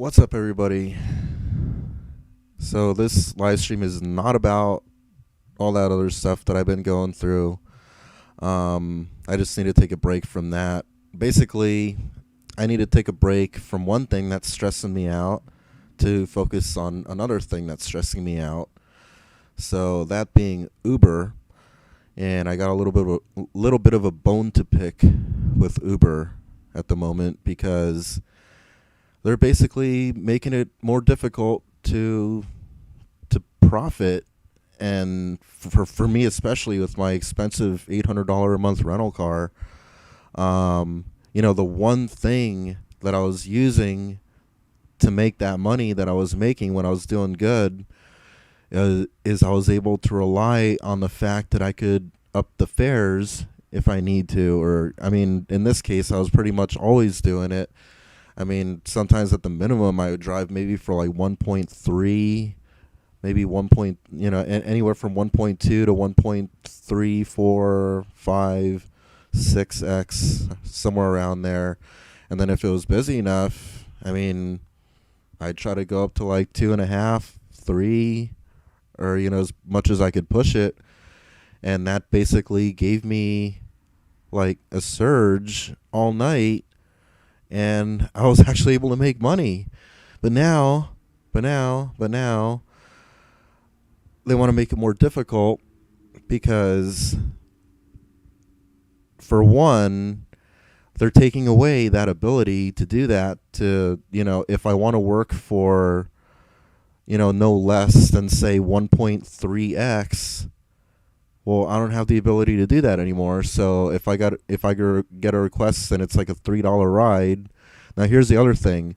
What's up, everybody? So this live stream is not about all that other stuff that I've been going through. I just need to take a break from that. Basically, I need to take a break from one thing that's stressing me out to focus on another thing that's stressing me out. So that being Uber, and I got a little bit of a bone to pick with Uber at the moment because they're basically making it more difficult to profit, and for me especially with my expensive $800 a month rental car. The one thing that I was using to make that money that I was making when I was doing good is I was able to rely on the fact that I could up the fares if I need to, or in this case I was pretty much always doing it. Sometimes at the minimum I would drive maybe for like 1.3, maybe anywhere from 1.2 to 1.3, 4, 5, 6x, somewhere around there. And then if it was busy enough, I'd try to go up to like 2.5, 3, or, as much as I could push it. And that basically gave me like a surge all night, and I was actually able to make money. But now, they want to make it more difficult because, for one, they're taking away that ability to do that. To, if I want to work for, no less than say 1.3x, well, I don't have the ability to do that anymore. So if I get a request and it's like a $3 ride. Now here's the other thing.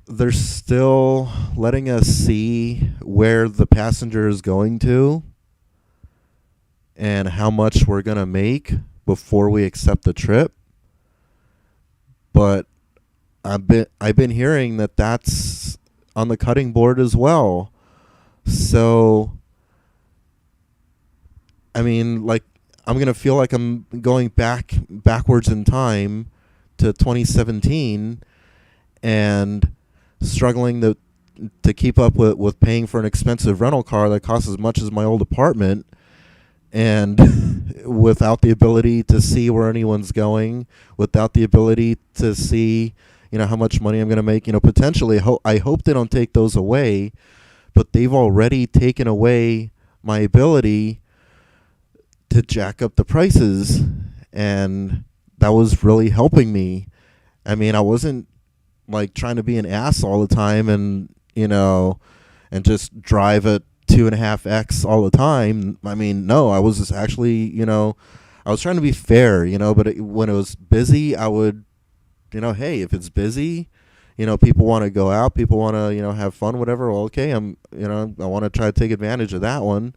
They're still letting us see where the passenger is going to and how much we're going to make before we accept the trip. But I've been hearing that that's on the cutting board as well. So I'm going to feel like I'm going backwards in time to 2017 and struggling to keep up with paying for an expensive rental car that costs as much as my old apartment, and without the ability to see where anyone's going, without the ability to see, how much money I'm going to make. Potentially, I hope they don't take those away, but they've already taken away my ability to jack up the prices, and that was really helping me. I wasn't like trying to be an ass all the time and just drive at 2.5x all the time. No, I was just actually, I was trying to be fair, but when it was busy, I would, hey, if it's busy, people want to go out, people want to, have fun, whatever. Well, okay, I want to try to take advantage of that one.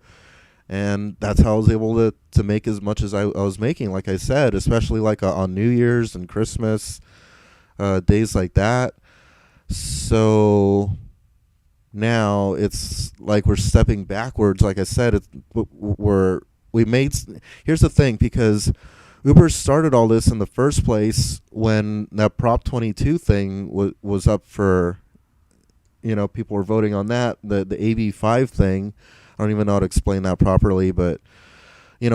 And that's how I was able to make as much as I was making, like I said, especially like on New Year's and Christmas, days like that. So now it's like we're stepping backwards. Like I said, here's the thing, because Uber started all this in the first place when that Prop 22 thing was up for, people were voting on that, the AB5 thing. I don't even know how to explain that properly, but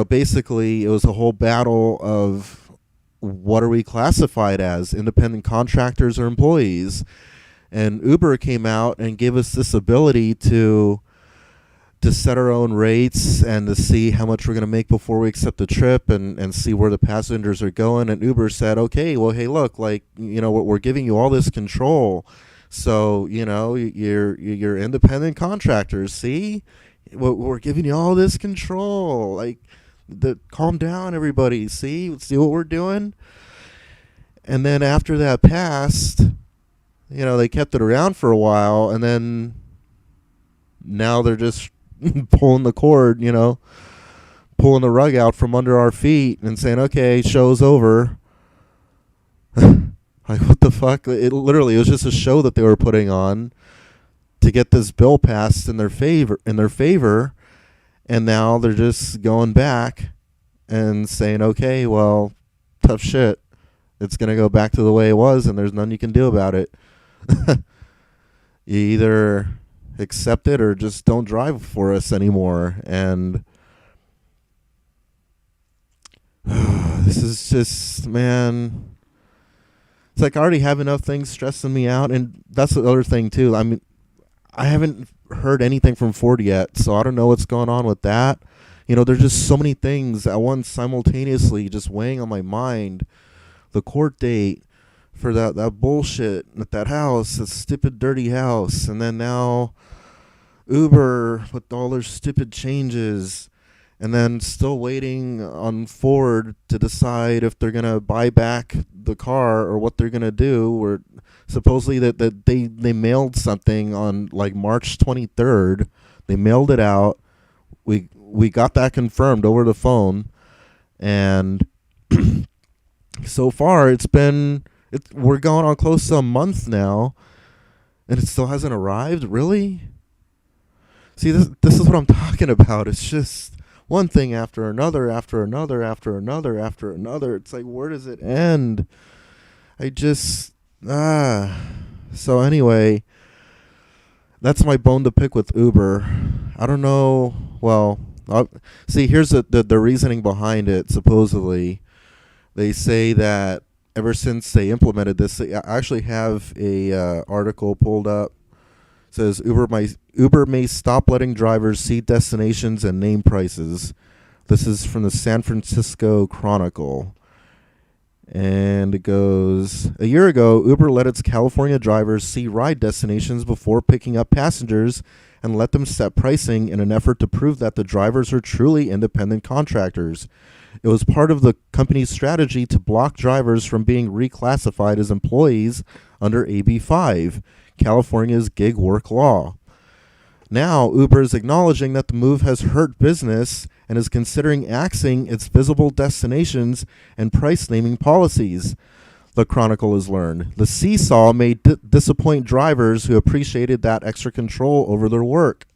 basically it was a whole battle of what are we classified as, independent contractors or employees. And Uber came out and gave us this ability to set our own rates and to see how much we're going to make before we accept the trip, and see where the passengers are going. And Uber said, okay, well, hey, look, we're giving you all this control. So, you're independent contractors, see? We're giving you all this control. Calm down, everybody. See what we're doing? And then after that passed, they kept it around for a while, and then now they're just pulling the cord, pulling the rug out from under our feet and saying, okay, show's over. Like, what the fuck? It was just a show that they were putting on to get this bill passed in their favor, and now they're just going back and saying, okay, well, tough shit. It's going to go back to the way it was, and there's nothing you can do about it. You either accept it or just don't drive for us anymore. And this is just, man, it's like I already have enough things stressing me out. And that's the other thing, too. I mean, I haven't heard anything from Ford yet, so I don't know what's going on with that. There's just so many things at once simultaneously just weighing on my mind. The court date for that bullshit at that house, that stupid dirty house, and then now Uber with all their stupid changes, and then still waiting on Ford to decide if they're gonna buy back the car or what they're gonna do. Or supposedly that they mailed something on like March 23rd. They mailed it out. We got that confirmed over the phone, and so far we're going on close to a month now, and it still hasn't arrived. Really? See, this is what I'm talking about. It's just one thing after another, after another, after another, after another. It's like, where does it end? So anyway, that's my bone to pick with Uber. I don't know. Well, see, here's the reasoning behind it. Supposedly, they say that ever since they implemented this, I actually have a article pulled up. It says Uber may stop letting drivers see destinations and name prices. This is from the San Francisco Chronicle. And it goes, a year ago, Uber let its California drivers see ride destinations before picking up passengers and let them set pricing in an effort to prove that the drivers are truly independent contractors. It was part of the company's strategy to block drivers from being reclassified as employees under AB 5, California's gig work law. Now, Uber is acknowledging that the move has hurt business and is considering axing its visible destinations and price naming policies, the Chronicle has learned. The seesaw may disappoint drivers who appreciated that extra control over their work.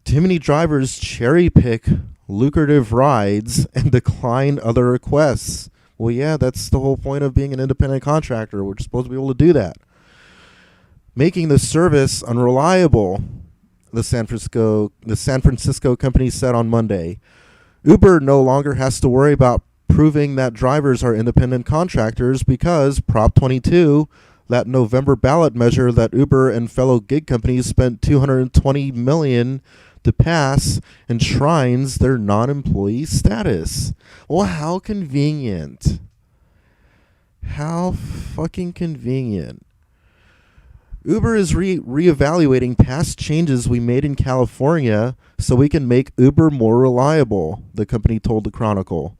Too many drivers cherry-pick lucrative rides and decline other requests. Well, yeah, that's the whole point of being an independent contractor. We're supposed to be able to do that. Making the service unreliable, the San Francisco company said on Monday. Uber no longer has to worry about proving that drivers are independent contractors because Prop 22, that November ballot measure that Uber and fellow gig companies spent $220 million to pass, enshrines their non-employee status. Well, how convenient. How fucking convenient. Uber is reevaluating past changes we made in California so we can make Uber more reliable, the company told the Chronicle.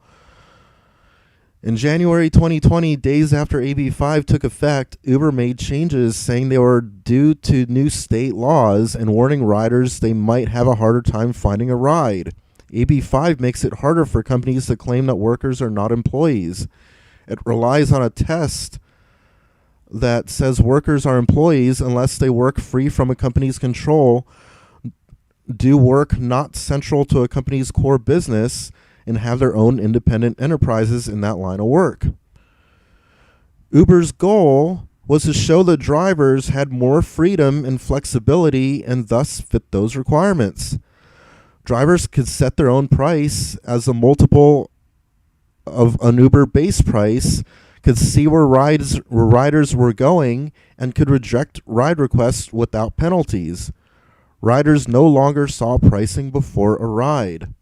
In January 2020, days after AB 5 took effect, Uber made changes saying they were due to new state laws and warning riders they might have a harder time finding a ride. AB 5 makes it harder for companies to claim that workers are not employees. It relies on a test that says workers are employees unless they work free from a company's control, do work not central to a company's core business, and have their own independent enterprises in that line of work. Uber's goal was to show that drivers had more freedom and flexibility and thus fit those requirements. Drivers could set their own price as a multiple of an Uber base price, could see where riders were going, and could reject ride requests without penalties. Riders no longer saw pricing before a ride.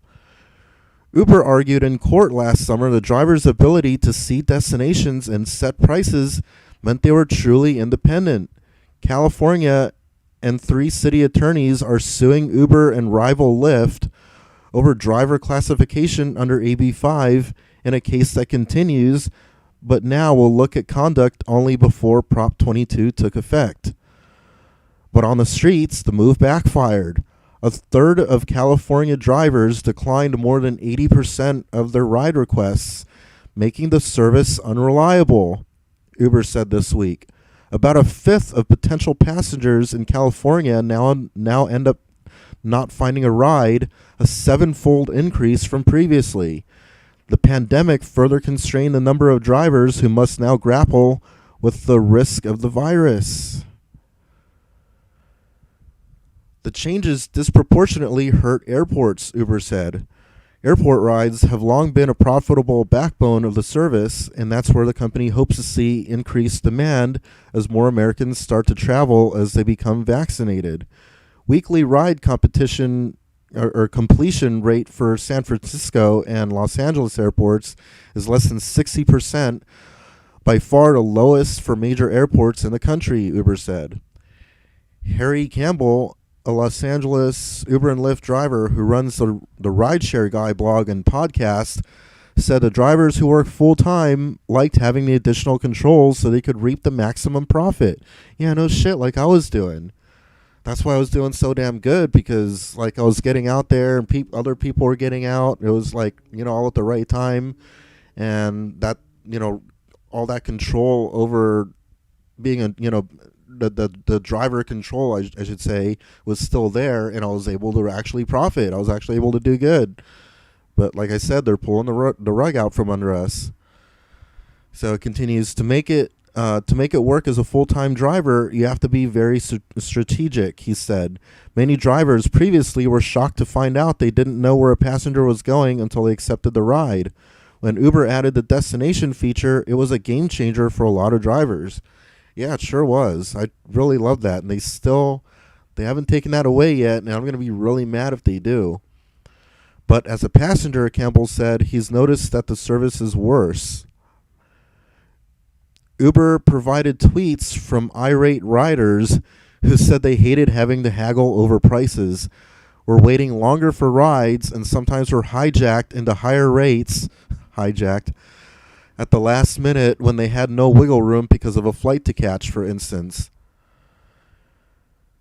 Uber argued in court last summer the drivers' ability to see destinations and set prices meant they were truly independent. California and 3 city attorneys are suing Uber and rival Lyft over driver classification under AB 5 in a case that continues, but now will look at conduct only before Prop 22 took effect. But on the streets, the move backfired. A third of California drivers declined more than 80% of their ride requests, making the service unreliable, Uber said this week. About a fifth of potential passengers in California now end up not finding a ride, a 7-fold increase from previously. The pandemic further constrained the number of drivers who must now grapple with the risk of the virus. The changes disproportionately hurt airports, Uber said. Airport rides have long been a profitable backbone of the service, and that's where the company hopes to see increased demand as more Americans start to travel as they become vaccinated. Weekly ride competition or completion rate for San Francisco and Los Angeles airports is less than 60%, by far the lowest for major airports in the country, Uber said. Harry Campbell, a Los Angeles Uber and Lyft driver who runs the Rideshare Guy blog and podcast, said the drivers who work full-time liked having the additional controls so they could reap the maximum profit. Yeah, no shit, like I was doing. That's why I was doing so damn good, because like I was getting out there and other people were getting out. It was like, all at the right time. And that, all that control over being the driver control, I should say, was still there, and I was able to actually profit. I was actually able to do good. But like I said, they're pulling the rug out from under us. So it continues to make it work as a full-time driver. You have to be very strategic, he said. Many drivers previously were shocked to find out they didn't know where a passenger was going until they accepted the ride. When Uber added the destination feature, it was a game changer for a lot of drivers. Yeah, it sure was. I really love that. And they haven't taken that away yet, and I'm going to be really mad if they do. But as a passenger, Campbell said, he's noticed that the service is worse. Uber provided tweets from irate riders who said they hated having to haggle over prices, were waiting longer for rides, and sometimes were hijacked into higher rates, at the last minute when they had no wiggle room because of a flight to catch, for instance.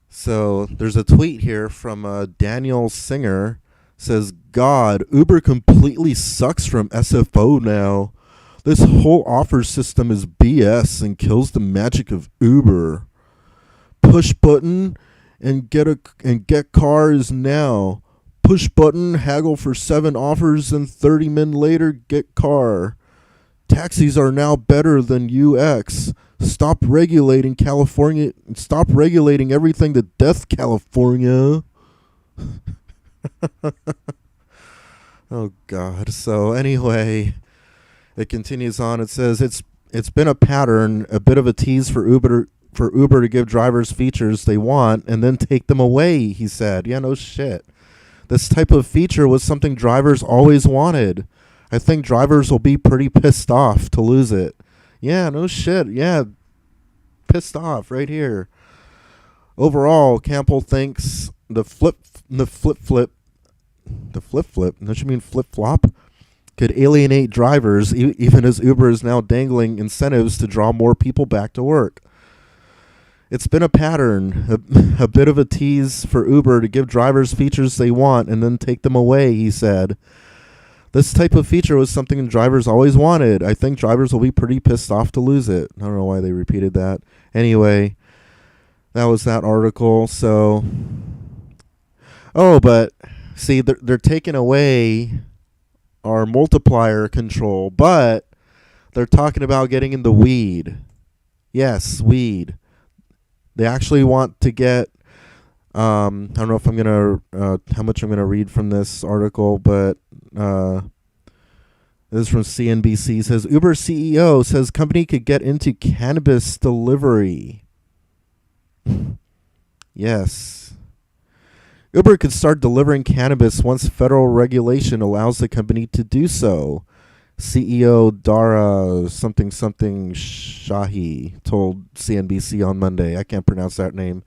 So there's a tweet here from Daniel Singer. Says, God, Uber completely sucks from SFO now. This whole offer system is BS and kills the magic of Uber. Push button and get cars now. Push button, haggle for 7 offers, and 30 min later, get car. Taxis are now better than UX. Stop regulating California. Stop regulating everything to death, California. Oh, God. So anyway, it continues on. It says it's been a pattern, a bit of a tease for Uber to give drivers features they want and then take them away, he said. Yeah, no shit. This type of feature was something drivers always wanted. I think drivers will be pretty pissed off to lose it. Yeah, no shit. Yeah, pissed off right here. Overall, Campbell thinks the flip, don't you mean flip-flop? Could alienate drivers, even as Uber is now dangling incentives to draw more people back to work. It's been a pattern, a bit of a tease for Uber to give drivers features they want and then take them away, he said. This type of feature was something drivers always wanted. I think drivers will be pretty pissed off to lose it. I don't know why they repeated that. Anyway, that was that article. So, but see, they're taking away our multiplier control, but they're talking about getting into weed. Yes, weed. They actually want to get, I don't know if I'm going to, how much I'm going to read from this article, but this is from CNBC. It says, Uber CEO says company could get into cannabis delivery. Yes. Uber could start delivering cannabis once federal regulation allows the company to do so. CEO Dara something Shahi told CNBC on Monday. I can't pronounce that name.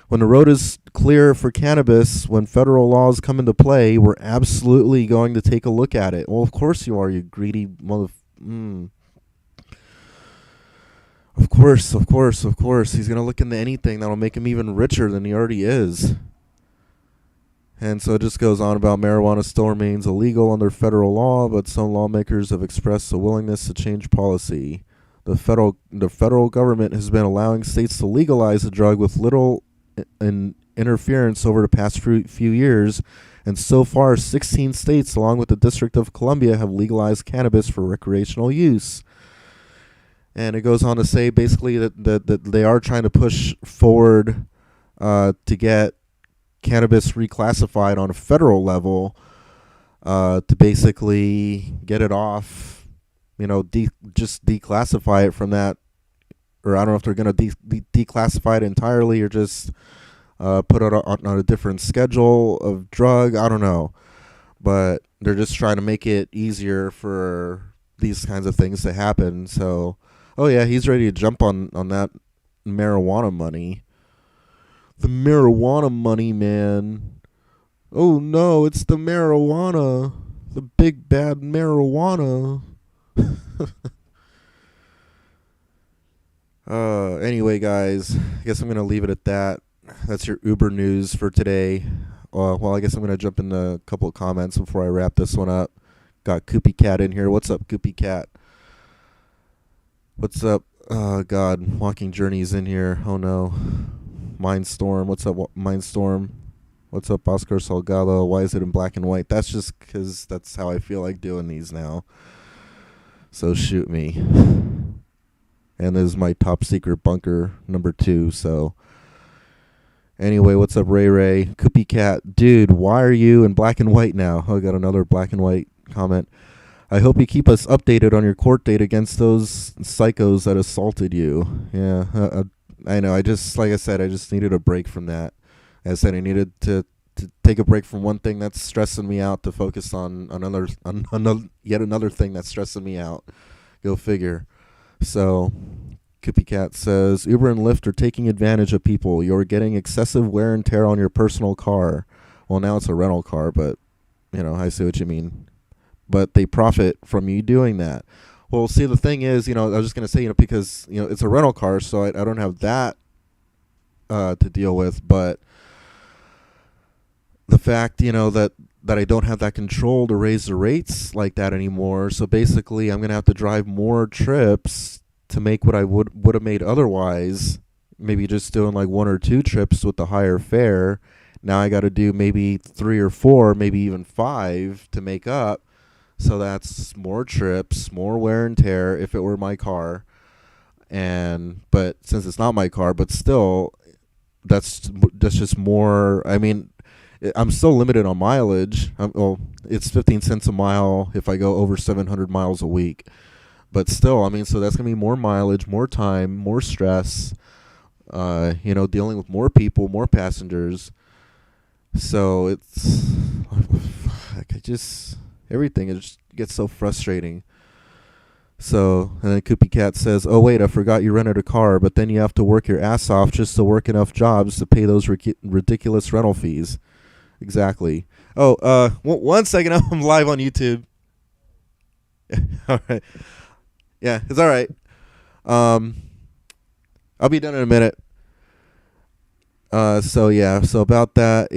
When the road is clear for cannabis, when federal laws come into play, we're absolutely going to take a look at it. Well, of course you are, you greedy mother... Of course. He's going to look into anything that'll make him even richer than he already is. And so it just goes on about marijuana still remains illegal under federal law, but some lawmakers have expressed a willingness to change policy. The federal government has been allowing states to legalize the drug with little interference over the past few years, and so far 16 states, along with the District of Columbia, have legalized cannabis for recreational use. And it goes on to say basically that they are trying to push forward to get cannabis reclassified on a federal level, to basically get it off, just declassify it from that. Or I don't know if they're going to declassify it entirely or just put it on a different schedule of drug. I don't know. But they're just trying to make it easier for these kinds of things to happen. So, oh yeah, he's ready to jump on that marijuana money. The marijuana money, man. Oh no, it's the marijuana. The big bad marijuana. Anyway, guys, I guess I'm going to leave it at that. That's your Uber news for today. Well, I guess I'm going to jump into a couple of comments before I wrap this one up. Got Koopy Cat in here. What's up, Koopy Cat? What's up? Oh, God. Walking Journey's in here. Oh, no. Mindstorm. What's up, Mindstorm? What's up, Oscar Salgado? Why is it in black and white? That's just because that's how I feel like doing these now. So shoot me. And this is my top secret bunker number 2, so... Anyway, what's up, Ray Ray? Koopy Cat, dude, why are you in black and white now? Oh, I got another black and white comment. I hope you keep us updated on your court date against those psychos that assaulted you. Yeah, I know. Like I said, I just needed a break from that. As I said, I needed to take a break from one thing that's stressing me out to focus on yet another thing that's stressing me out. Go figure. So... Koopy Cat says, Uber and Lyft are taking advantage of people. You're getting excessive wear and tear on your personal car. Well, now it's a rental car, but, I see what you mean. But they profit from you doing that. Well, see, the thing is, I was just going to say, because, it's a rental car, so I don't have that to deal with. But the fact, that I don't have that control to raise the rates like that anymore. So basically, I'm going to have to drive more trips to make what I would have made otherwise, maybe just doing like 1 or 2 trips with the higher fare. Now I got to do maybe 3 or 4, maybe even 5 to make up. So that's more trips, more wear and tear if it were my car. But since it's not my car, but still, that's just more. I mean, I'm still limited on mileage. It's 15 cents a mile if I go over 700 miles a week. But still, so that's going to be more mileage, more time, more stress, dealing with more people, more passengers. So it's, everything just gets so frustrating. So, and then Koopy Cat says, oh, wait, I forgot you rented a car, but then you have to work your ass off just to work enough jobs to pay those ridiculous rental fees. Exactly. Oh, 1 second, I'm live on YouTube. All right. Yeah, it's all right. I'll be done in a minute. So about that,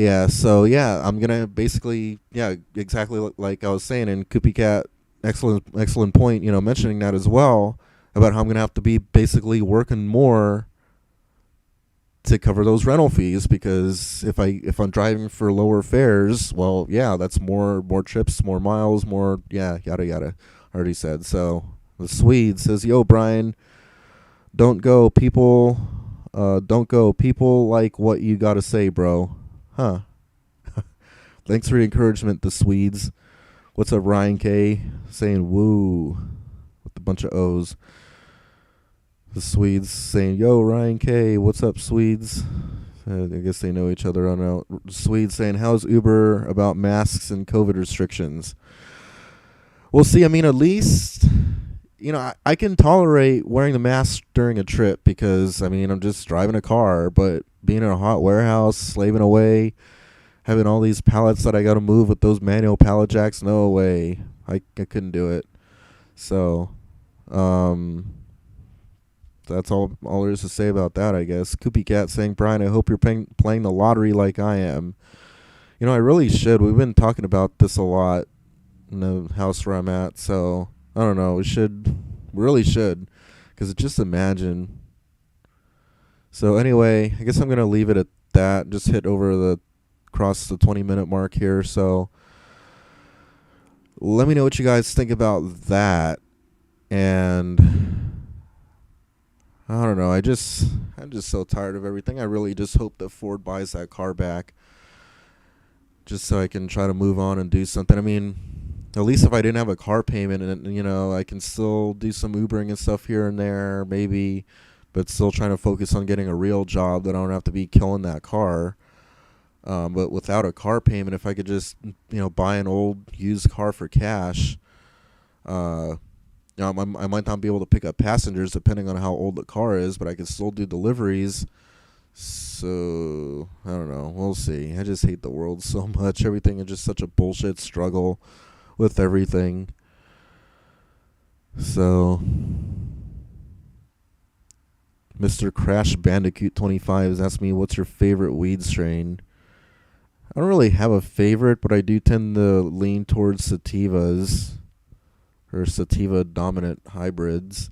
I'm gonna basically, exactly like I was saying, and Koopy Cat, excellent point, mentioning that as well, about how I'm gonna have to be basically working more to cover those rental fees, because if I'm driving for lower fares, well, yeah, that's more trips, more miles, more, yada yada. I already said. So the Swede says, yo, Brian, don't go. People like what you got to say, bro. Huh. Thanks for the encouragement, the Swedes. What's up, Ryan K? Saying woo with a bunch of O's. The Swedes saying, yo, Ryan K. What's up, Swedes? I guess they know each other. I don't know. Swedes saying, how's Uber about masks and COVID restrictions? Well, see, at least... I can tolerate wearing the mask during a trip because, I'm just driving a car, but being in a hot warehouse, slaving away, having all these pallets that I got to move with those manual pallet jacks, no way. I couldn't do it. So, that's all there is to say about that, I guess. Koopy Cat saying, Brian, I hope you're playing the lottery like I am. I really should. We've been talking about this a lot in the house where I'm at, so... I don't know. We really should, because just imagine. So anyway, I guess I'm gonna leave it at that. Just hit cross the 20-minute mark here. So let me know what you guys think about that, and I don't know. I'm just so tired of everything. I really just hope that Ford buys that car back, just so I can try to move on and do something. I mean, at least if I didn't have a car payment, and I can still do some Ubering and stuff here and there, maybe, but still trying to focus on getting a real job that I don't have to be killing that car. But without a car payment, if I could just buy an old used car for cash, I might not be able to pick up passengers depending on how old the car is, but I can still do deliveries. So, I don't know. We'll see. I just hate the world so much. Everything is just such a bullshit struggle with everything. So, Mr. Crash Bandicoot 25 has asked me, what's your favorite weed strain? I don't really have a favorite, but I do tend to lean towards sativas, or sativa dominant hybrids.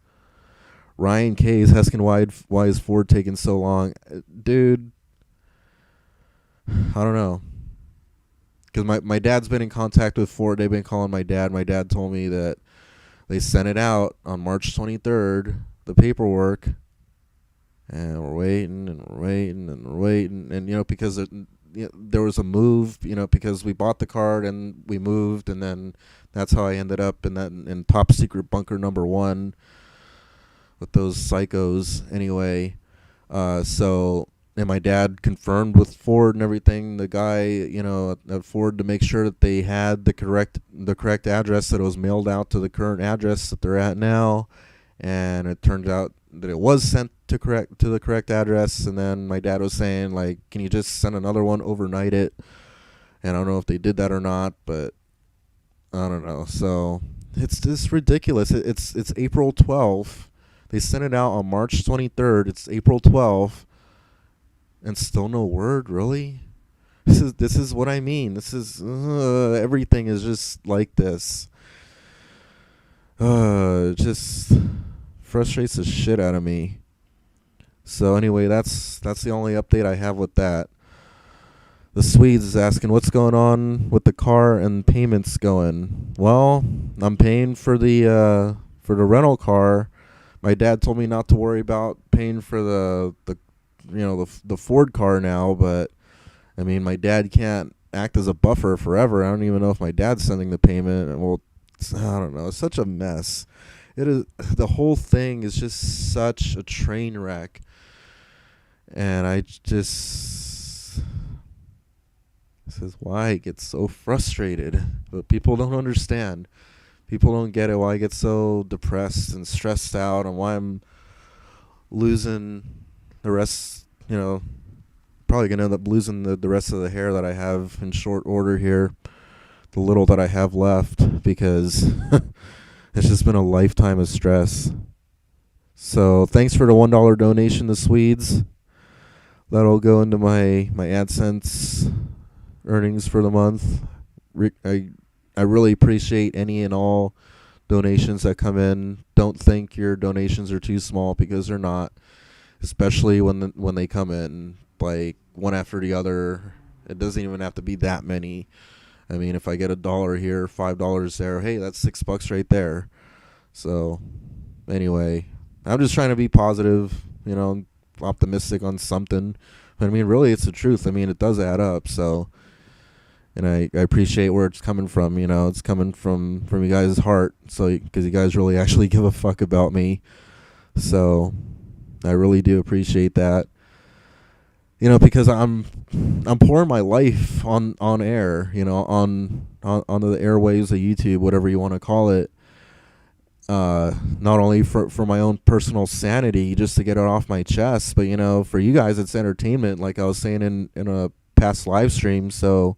Ryan K is asking why is Ford taking so long? Dude, I don't know. Because my dad's been in contact with Ford. They've been calling my dad. My dad told me that they sent it out on March 23rd, the paperwork, and we're waiting and we're waiting and we're waiting. And, because there was a move, because we bought the car and we moved, and then that's how I ended up in top secret bunker number 1 with those psychos anyway. And my dad confirmed with Ford and everything, the guy, at Ford, to make sure that they had the correct address, that it was mailed out to the current address that they're at now. And it turned out that it was sent to the correct address. And then my dad was saying, like, can you just send another one, overnight it? And I don't know if they did that or not, but I don't know. So it's just ridiculous. It's April 12th. They sent it out on March 23rd. It's April 12th, and still no word. Really? This is what I mean. This is everything is just like this. It just frustrates the shit out of me. So anyway, that's the only update I have with that. The Swedes is asking, what's going on with the car and payments going? Well, I'm paying for the rental car. My dad told me not to worry about paying for the Ford car now, but I mean, my dad can't act as a buffer forever. I don't even know if my dad's sending the payment. Well, I don't know. It's such a mess. It is. The whole thing is just such a train wreck, and this is why I get so frustrated. But people don't understand. People don't get it, why I get so depressed and stressed out, and why I'm losing the rest, probably going to end up losing the rest of the hair that I have in short order here, the little that I have left, because it's just been a lifetime of stress. So thanks for the $1 donation, the Swedes. That'll go into my AdSense earnings for the month. I really appreciate any and all donations that come in. Don't think your donations are too small, because they're not, especially when they come in like one after the other. It doesn't even have to be that many. I mean, if I get $1 here, $5 there, hey, that's $6 right there. So anyway, I'm just trying to be positive, optimistic on something. But I mean, really, it's the truth. I mean, it does add up. So. And I appreciate where it's coming from. It's coming from you guys' heart. So, because you guys really actually give a fuck about me. So, I really do appreciate that. Because I'm pouring my life on air. On the airwaves of YouTube, whatever you want to call it. Not only for my own personal sanity, just to get it off my chest, but for you guys, it's entertainment. Like I was saying in a past live stream. So.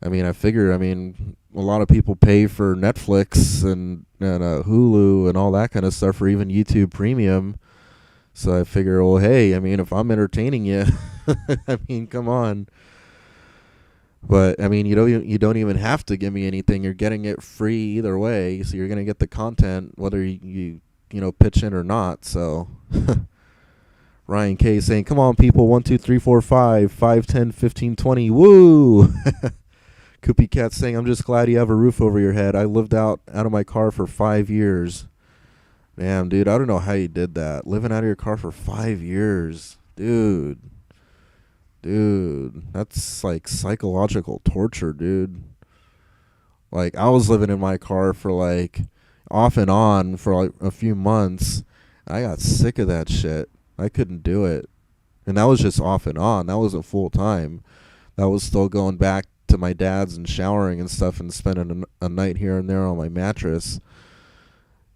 I mean, I figure, a lot of people pay for Netflix and Hulu and all that kind of stuff, or even YouTube Premium. So I figure, well, hey, if I'm entertaining you, come on. But, you don't even have to give me anything. You're getting it free either way. So you're going to get the content whether you pitch in or not. So Ryan K saying, come on, people, 1, 2, 3, 4, 5, 5, 10, 15, 20. Woo! Koopy Cat saying, I'm just glad you have a roof over your head. I lived out of my car for 5 years. Damn, dude, I don't know how you did that. Living out of your car for 5 years. Dude, that's like psychological torture, dude. Like, I was living in my car for like off and on for like a few months. I got sick of that shit. I couldn't do it. And that was just off and on. That wasn't full time. That was still going back to my dad's and showering and stuff and spending a night here and there on my mattress.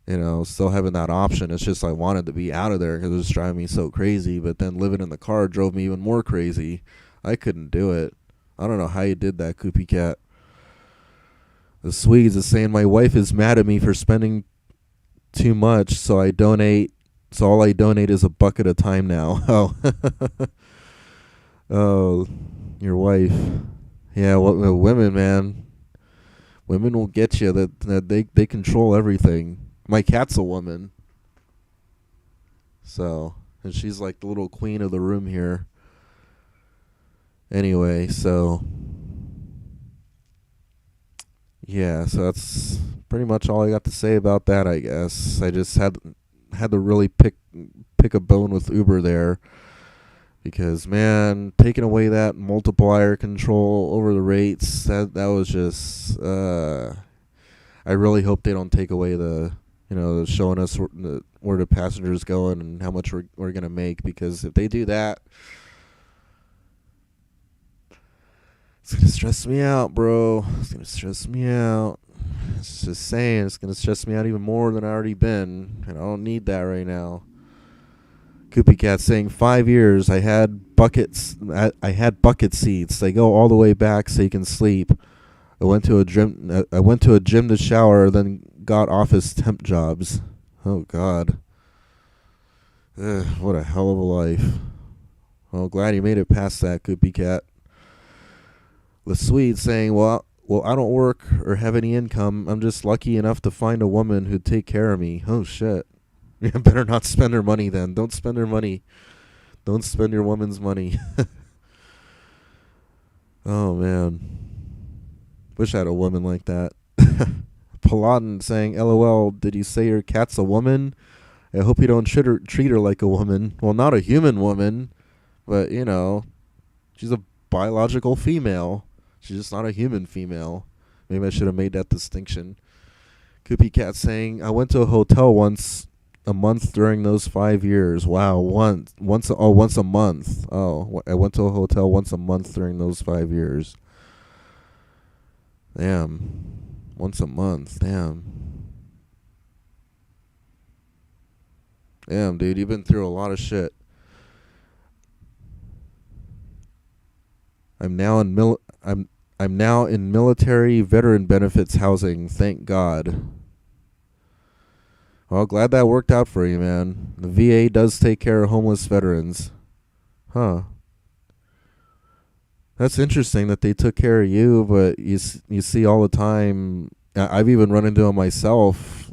You know, still having that option. It's just I wanted to be out of there because it was driving me so crazy. But then living in the car drove me even more crazy. I couldn't do it. I don't know how you did that, Koopy Cat. The Swedes is saying my wife is mad at me for spending too much, so I donate. So all I donate is a buck at a time now. Oh, oh, your wife. Yeah, well, women, man. Women will get you. That they control everything. My cat's a woman. So, and she's like the little queen of the room here. Anyway, so yeah, so that's pretty much all I got to say about that, I guess. I just had to really pick a bone with Uber there because, man, taking away that multiplier control over the rates, that was just I really hope they don't take away the, showing us where the passengers going and how much we're going to make, because if they do that, it's going to stress me out, bro. It's going to stress me out. It's just saying, it's going to stress me out even more than I already been, and I don't need that right now. Koopy Cat saying 5 years. I had buckets. I had bucket seats. They go all the way back so you can sleep. I went to a gym to shower, then got office temp jobs. Oh God. Ugh, what a hell of a life. Well, glad you made it past that, Koopy Cat. The Swede saying, well, I don't work or have any income. I'm just lucky enough to find a woman who'd take care of me. Oh, shit. You better not spend her money then. Don't spend her money. Don't spend your woman's money. Oh, man. Wish I had a woman like that. Paladin saying, LOL, did you say your cat's a woman? I hope you don't treat her like a woman. Well, not a human woman, but, she's a biological female. She's just not a human female. Maybe I should have made that distinction. Koopy Cat saying, I went to a hotel once a month during those 5 years. Wow, once a month. Oh, I went to a hotel once a month during those 5 years. Damn. Once a month. Damn. Damn, dude, you've been through a lot of shit. I'm now in military veteran benefits housing. Thank God. Well, glad that worked out for you, man. The VA does take care of homeless veterans. Huh. That's interesting that they took care of you, but you see all the time. I've even run into them myself.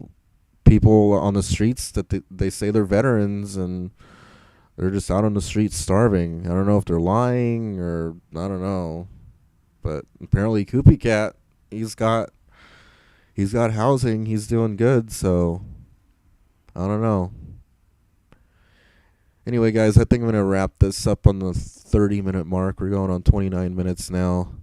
People on the streets that they say they're veterans and they're just out on the streets starving. I don't know if they're lying or I don't know. But apparently Koopy Cat, he's got housing. He's doing good, so I don't know. Anyway, guys, I think I'm going to wrap this up on the 30-minute mark. We're going on 29 minutes now.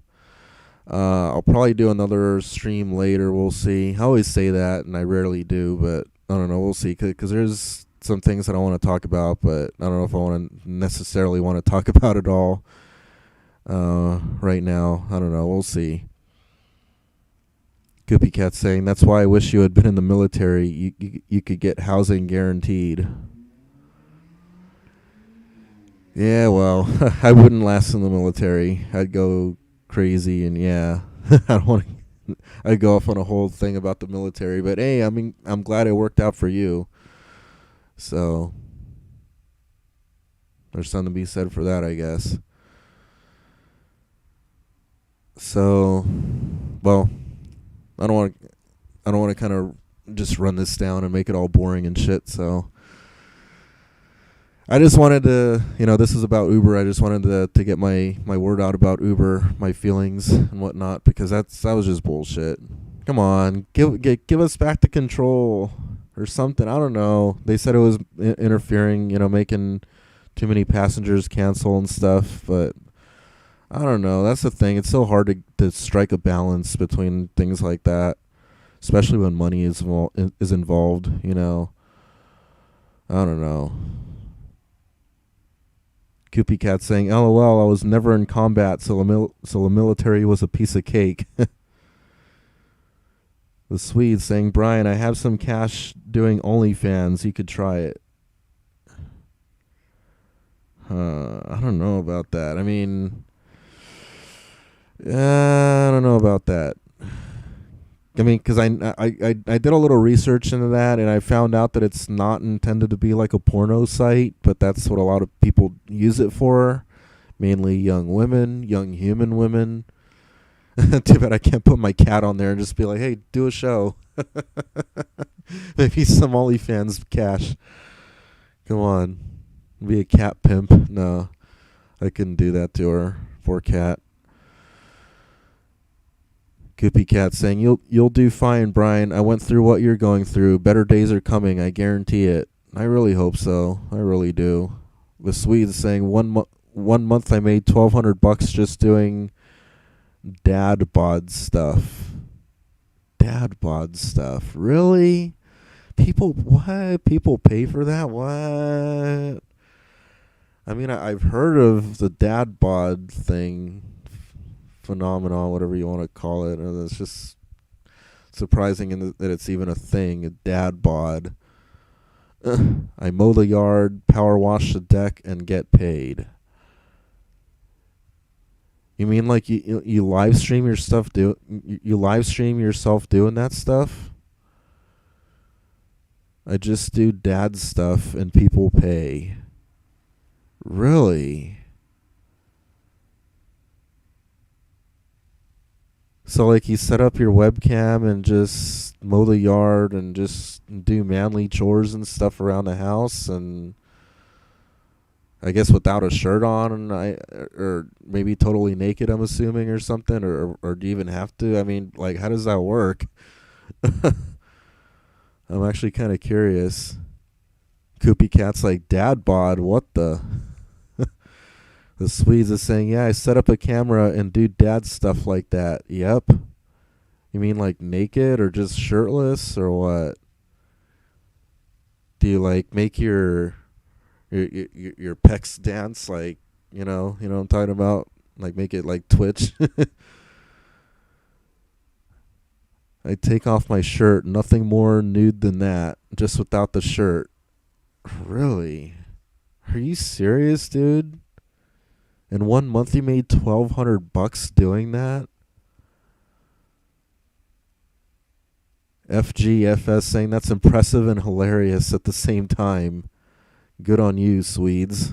I'll probably do another stream later. We'll see. I always say that, and I rarely do, but I don't know. We'll see, because there's some things that I want to talk about, but I don't know if I necessarily want to talk about it all right now. I don't know. We'll see. Koopy Cat saying, that's why I wish you had been in the military. You could get housing guaranteed. Yeah, well, I wouldn't last in the military. I'd go crazy, and yeah, I don't want to. I'd go off on a whole thing about the military, but hey, I mean, I'm glad it worked out for you. So there's something to be said for that, I guess. So, well, I don't want to kind of just run this down and make it all boring and shit. So I just wanted to, this is about Uber. I just wanted to get my word out about Uber, my feelings and whatnot, because that was just bullshit. Come on, give us back the control. or something. I don't know. They said it was interfering, making too many passengers cancel and stuff. But I don't know. That's the thing. It's so hard to strike a balance between things like that, especially when money is involved. I don't know. Koopy Cat saying, "LOL, I was never in combat, so the military was a piece of cake." The Swede saying, "Brian, I have some cash doing OnlyFans. You could try it." I don't know about that. I mean, I don't know about that. I mean, because I did a little research into that, and I found out that it's not intended to be like a porno site, but that's what a lot of people use it for. Mainly young women, young human women. Too bad I can't put my cat on there and just be like, hey, do a show. Maybe some OnlyFans cash. Come on. Be a cat pimp. No, I couldn't do that to her. Poor cat. Goopy Cat saying, You'll do fine, Brian. I went through what you're going through. Better days are coming. I guarantee it. I really hope so. I really do. The Swedes saying, one month I made $1,200 just doing dad bod stuff. Dad bod stuff. Really? What? People pay for that? What? I mean, I've heard of the dad bod thing, phenomenon, whatever you want to call it. And it's just surprising that it's even a thing, a dad bod. I mow the yard, power wash the deck, and get paid. You mean like you live stream your stuff you live stream yourself doing that stuff? I just do dad stuff and people pay. Really? So like you set up your webcam and just mow the yard and just do manly chores and stuff around the house, and I guess without a shirt on, or maybe totally naked, I'm assuming, or something, or do you even have to? I mean, like, how does that work? I'm actually kind of curious. Koopy Cat's like, dad bod, what the? The Swedes is saying, yeah, I set up a camera and do dad stuff like that. Yep. You mean like naked or just shirtless or what? Do you like make your pecs dance, like, you know what I'm talking about? Like make it like twitch. I take off my shirt, nothing more nude than that, just without the shirt. Really? Are you serious, dude? In 1 month you made $1,200 doing that? FGFS saying that's impressive and hilarious at the same time. Good on you, Swedes.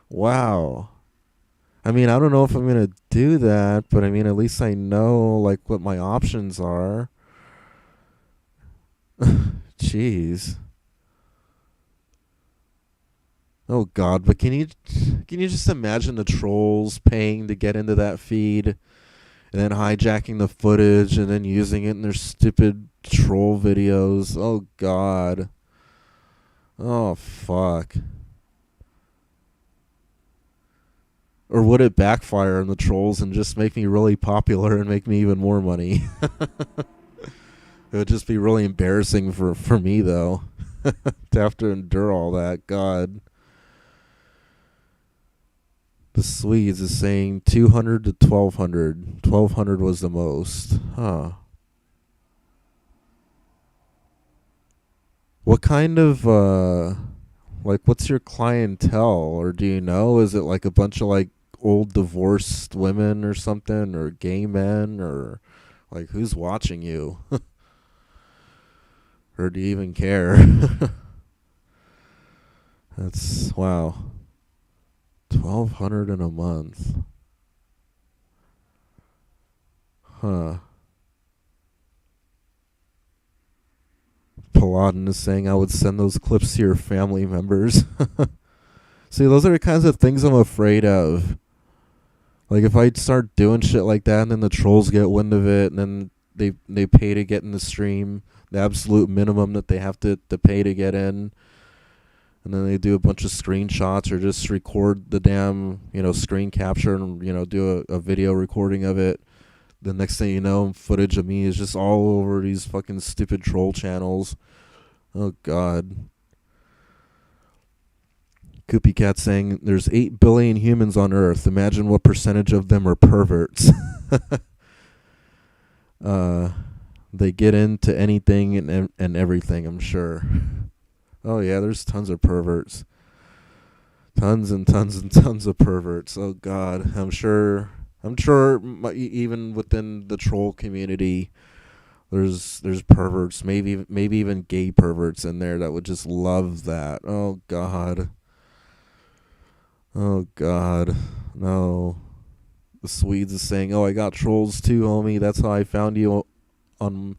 Wow. I mean, I don't know if I'm going to do that, but I mean, at least I know like what my options are. Jeez. Oh God, but can you just imagine the trolls paying to get into that feed and then hijacking the footage and then using it in their stupid troll videos? Oh God. Oh fuck. Or would it backfire on the trolls and just make me really popular and make me even more money? It would just be really embarrassing for me though. To have to endure all that. God. The Swedes is saying 200 to 1,200. 1,200 was the most. Huh. What kind of, like, what's your clientele? Or do you know? Is it like a bunch of, like, old divorced women or something? Or gay men? Or, like, who's watching you? Or do you even care? That's, wow. 1,200 in a month. Huh. Paladin is saying I would send those clips to your family members. See, those are the kinds of things I'm afraid of. Like if I start doing shit like that and then the trolls get wind of it and then they pay to get in the stream, the absolute minimum that they have to pay to get in. And then they do a bunch of screenshots or just record the damn, screen capture and, do a video recording of it. The next thing you know, footage of me is just all over these fucking stupid troll channels. Oh, God. Koopy Cat saying, there's 8 billion humans on Earth. Imagine what percentage of them are perverts. They get into anything and everything, I'm sure. Oh, yeah, there's tons of perverts. Tons and tons and tons of perverts. Oh, God. I'm sure even within the troll community, there's perverts, maybe even gay perverts in there that would just love that. Oh, God. Oh, God. No. The Swedes is saying, oh, I got trolls too, homie. That's how I found you on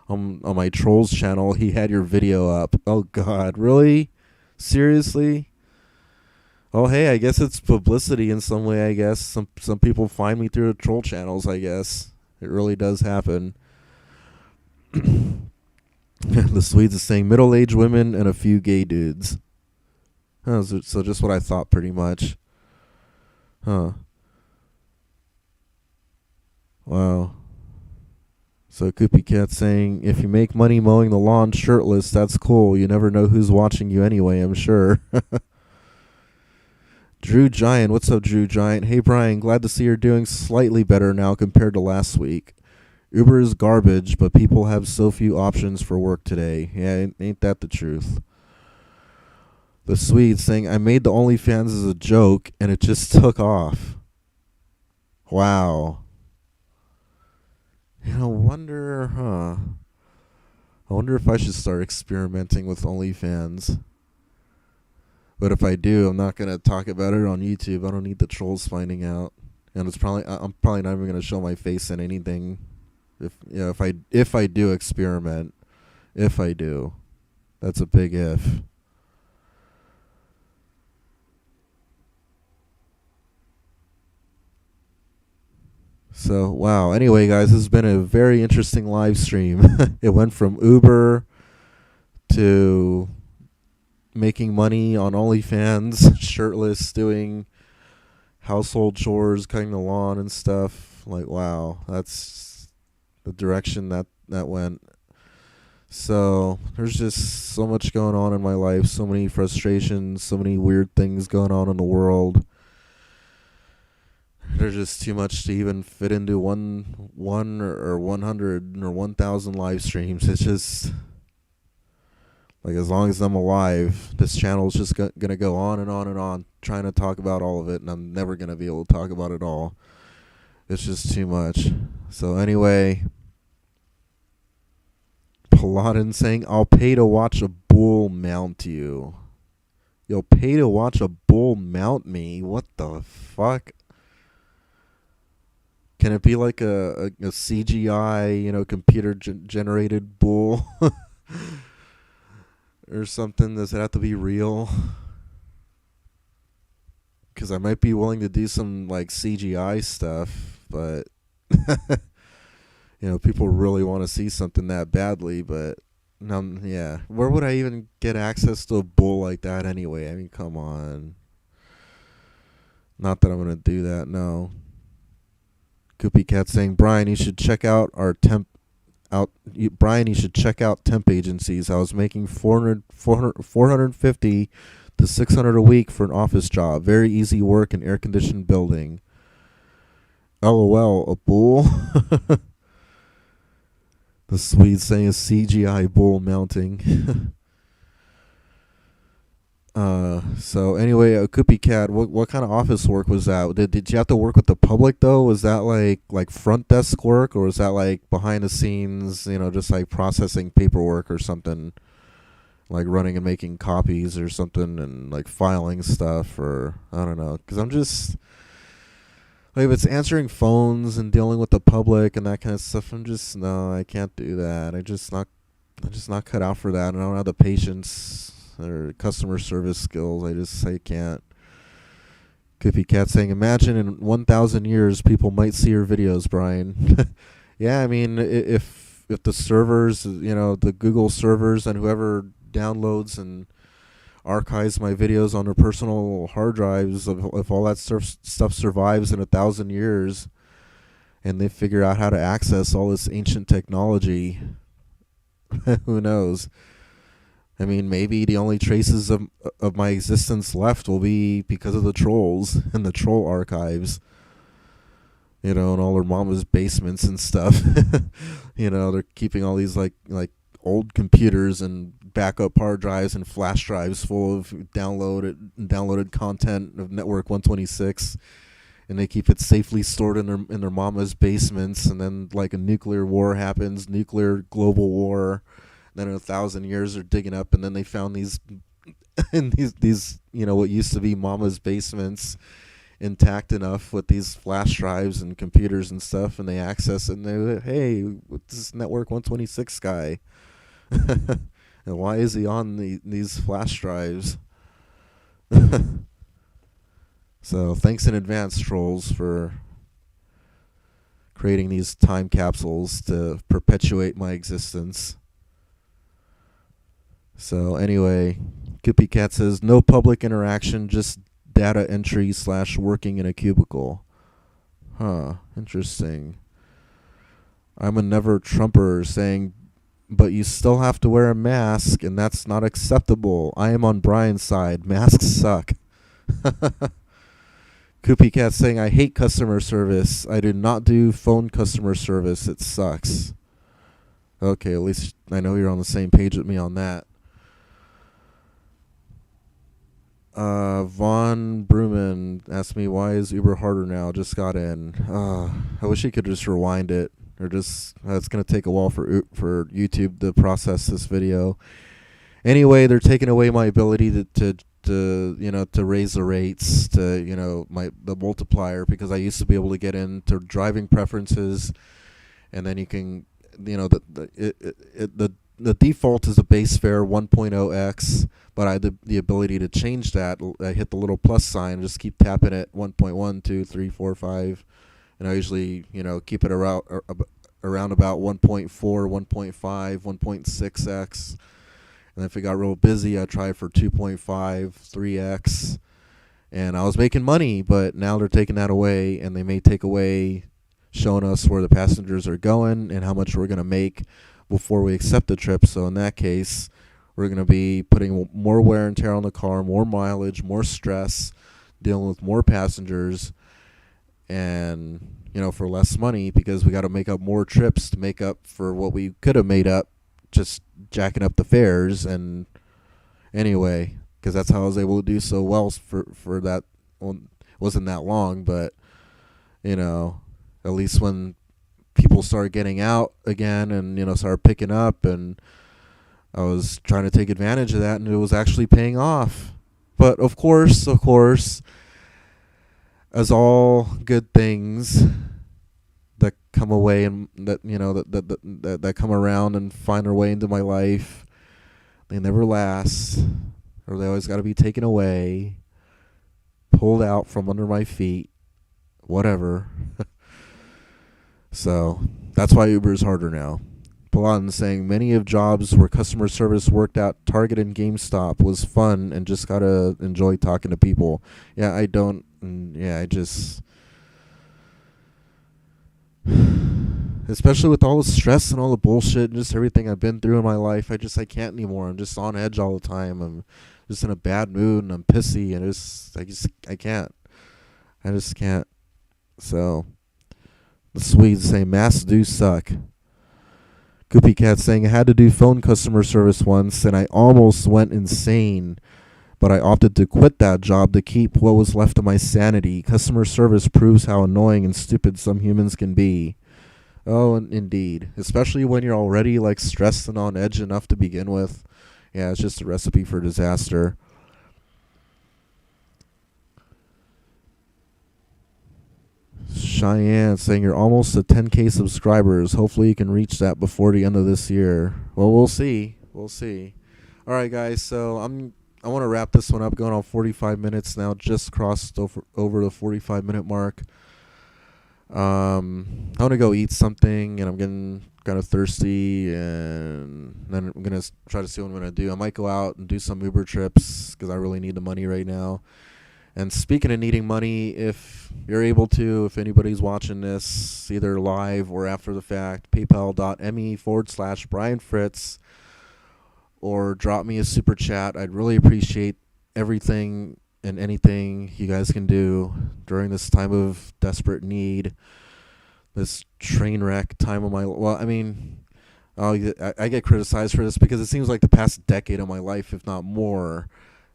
my trolls channel. He had your video up. Oh, God. Really? Seriously? Oh, hey, I guess it's publicity in some way, I guess. Some people find me through the troll channels, I guess. It really does happen. The Swedes is saying middle-aged women and a few gay dudes. Huh, so just what I thought, pretty much. Huh. Wow. So Koopy Cat saying, if you make money mowing the lawn shirtless, that's cool. You never know who's watching you anyway, I'm sure. Drew Giant, what's up, Drew Giant? Hey, Brian, glad to see you're doing slightly better now compared to last week. Uber is garbage, but people have so few options for work today. Yeah, ain't that the truth? The Swede saying, I made the OnlyFans as a joke, and it just took off. Wow. I wonder if I should start experimenting with OnlyFans. But if I do, I'm not going to talk about it on YouTube. I don't need the trolls finding out. And I'm probably not even going to show my face in anything. If I do experiment. If I do. That's a big if. So, wow. Anyway, guys, this has been a very interesting live stream. It went from Uber to making money on OnlyFans, shirtless, doing household chores, cutting the lawn and stuff. Like, wow, that's the direction that went. So there's just so much going on in my life, so many frustrations, so many weird things going on in the world. There's just too much to even fit into one or 100 or 1,000 live streams. It's just like, as long as I'm alive, this channel is just gonna go on and on and on, trying to talk about all of it, and I'm never gonna be able to talk about it all. It's just too much. So anyway, Paladin saying, I'll pay to watch a bull mount you. You'll pay to watch a bull mount me? What the fuck? Can it be like a CGI, computer generated bull? Or something? Does it have to be real? Because I might be willing to do some like CGI stuff, but people really want to see something that badly. But yeah, where would I even get access to a bull like that anyway? I mean, come on. Not that I'm gonna do that. No. Koopy Cat saying, Brian, you should check out Brian, you should check out temp agencies. I was making 450 to 600 a week for an office job. Very easy work in air-conditioned building. LOL, a bull? The Swedes saying a CGI bull mounting. So anyway, Koopy Cat, what kind of office work was that? Did you have to work with the public though? Was that like front desk work, or was that like behind the scenes, just like processing paperwork or something, like running and making copies or something, and like filing stuff, or I don't know? Because I'm just like, if it's answering phones and dealing with the public and that kind of stuff, no, I can't do that. I'm just not cut out for that, and I don't have the patience or customer service skills. I can't. Koopy Cat saying, imagine in 1,000 years people might see your videos, Brian. Yeah, I mean, if if the servers, the Google servers and whoever downloads and archives my videos on their personal hard drives, if all that stuff survives in 1,000 years, and they figure out how to access all this ancient technology, who knows? I mean, maybe the only traces of my existence left will be because of the trolls and the troll archives. And all their mama's basements and stuff. They're keeping all these like old computers and backup hard drives and flash drives full of downloaded content of Network 126, and they keep it safely stored in their mama's basements. And then like a nuclear war happens, nuclear global war. Then in 1,000 years they're digging up, and then they found these in these what used to be mama's basements intact enough with these flash drives and computers and stuff, and they access it, and they, hey, what's this Network 126 guy? And why is he on these flash drives? So thanks in advance, trolls, for creating these time capsules to perpetuate my existence. So anyway, Goopy Cat says, no public interaction, just data entry / working in a cubicle. Huh, interesting. I'm a never Trumper saying, but you still have to wear a mask, and that's not acceptable. I am on Brian's side. Masks suck. Goopy Cat saying, I hate customer service. I do not do phone customer service. It sucks. Okay, at least I know you're on the same page with me on that. Von Bruman asked me, why is Uber harder now? Just got in. I wish he could just rewind it, or just it's going to take a while for YouTube to process this video. Anyway, they're taking away my ability to raise the rates, to the multiplier, because I used to be able to get into driving preferences, and then you can the default is a base fare 1.0x, but I had the ability to change that. I hit the little plus sign, just keep tapping it 1.1, 2, 3, 4, 5, and I usually keep it around about 1.4, 1.5, 1.6x. And if it got real busy, I tried for 2.5, 3x, and I was making money. But now they're taking that away, and they may take away showing us where the passengers are going and how much we're going to make before we accept the trip. So in that case, we're going to be putting more wear and tear on the car, more mileage, more stress, dealing with more passengers, and for less money, because we got to make up more trips to make up for what we could have made up just jacking up the fares. And anyway, because that's how I was able to do so well for that. Well, wasn't that long, but at least when people started getting out again and started picking up, and I was trying to take advantage of that, and it was actually paying off. But of course, as all good things that come away and that that come around and find their way into my life, they never last, or they always got to be taken away, pulled out from under my feet, whatever. So that's why Uber is harder now. Paladin saying, many of jobs where customer service worked at Target and GameStop was fun and just gotta enjoy talking to people. Yeah, I don't. Yeah, I just, especially with all the stress and all the bullshit and just everything I've been through in my life, I can't anymore. I'm just on edge all the time. I'm just in a bad mood and I'm pissy, and I can't. I just can't. So the Swedes say masks do suck. Goopy Cat saying, I had to do phone customer service once and I almost went insane, but I opted to quit that job to keep what was left of my sanity. Customer service proves how annoying and stupid some humans can be. Oh, indeed. Especially when you're already stressed and on edge enough to begin with. Yeah, it's just a recipe for disaster. Cheyenne saying, you're almost at 10K subscribers. Hopefully you can reach that before the end of this year. Well, we'll see. We'll see. All right, guys. So I want to wrap this one up. Going on 45 minutes now. Just crossed over the 45-minute mark. I want to go eat something, and I'm getting kind of thirsty, and then I'm going to try to see what I'm going to do. I might go out and do some Uber trips because I really need the money right now. And speaking of needing money, if you're able to, if anybody's watching this, either live or after the fact, paypal.me/Brian Fritz, or drop me a super chat. I'd really appreciate everything and anything you guys can do during this time of desperate need, this train wreck time of my life. Well, I mean, I get criticized for this because it seems like the past decade of my life, if not more,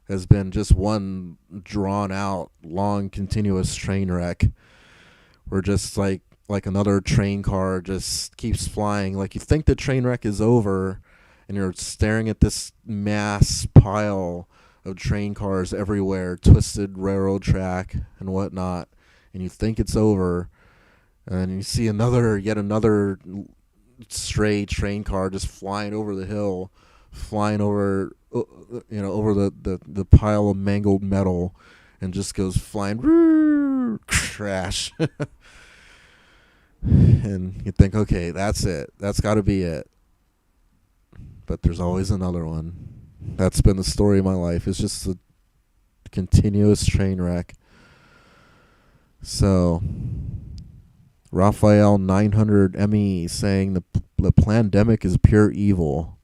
has been just one drawn out, long, continuous train wreck. Where just like another train car just keeps flying. Like you think the train wreck is over, and you're staring at this mass pile of train cars everywhere, twisted railroad track and whatnot, and you think it's over, and you see yet another stray train car just flying over the hill, flying over, over the pile of mangled metal, and just goes flying, crash. And you think, okay, that's it. That's got to be it. But there's always another one. That's been the story of my life. It's just a continuous train wreck. So, Raphael 900 ME saying the pandemic is pure evil.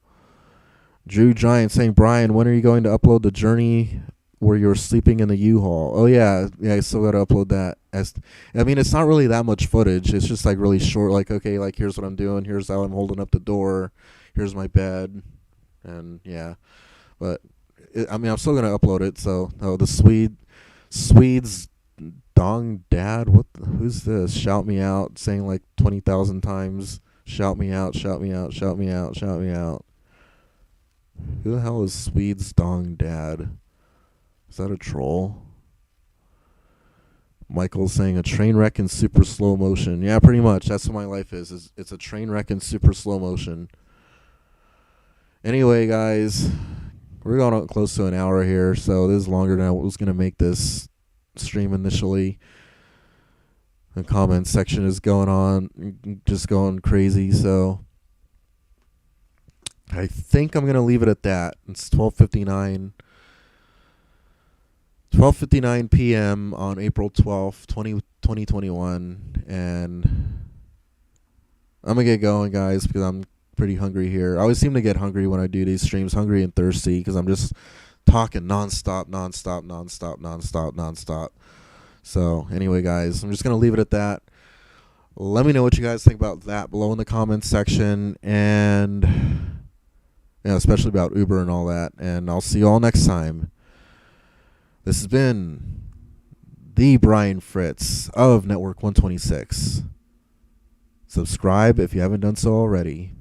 Drew Giant saying, Brian, when are you going to upload the journey where you're sleeping in the U-Haul? Oh yeah, I still got to upload that. I mean, it's not really that much footage. It's just like really short. Like, okay, like here's what I'm doing. Here's how I'm holding up the door. Here's my bed, and yeah. But I'm still gonna upload it. So, the Swedes Dong Dad. Who's this? Shout me out, saying like 20,000 times. Shout me out. Shout me out. Shout me out. Shout me out. Who the hell is Swedes Dong Dad? Is that a troll? Michael's saying a train wreck in super slow motion. Yeah, pretty much. That's what my life is. It's a train wreck in super slow motion. Anyway, guys, we're going on close to an hour here, so this is longer than I was going to make this stream initially. The comment section is just going crazy, so I think I'm going to leave it at that. It's 12:59 p.m. on April 12th, 2021, and I'm going to get going, guys, because I'm pretty hungry here. I always seem to get hungry when I do these streams, hungry and thirsty, because I'm just talking nonstop. So anyway, guys, I'm just going to leave it at that. Let me know what you guys think about that below in the comments section, and especially about Uber and all that, and I'll see you all next time. This has been the Brian Fritz of Network 126. Subscribe if you haven't done so already.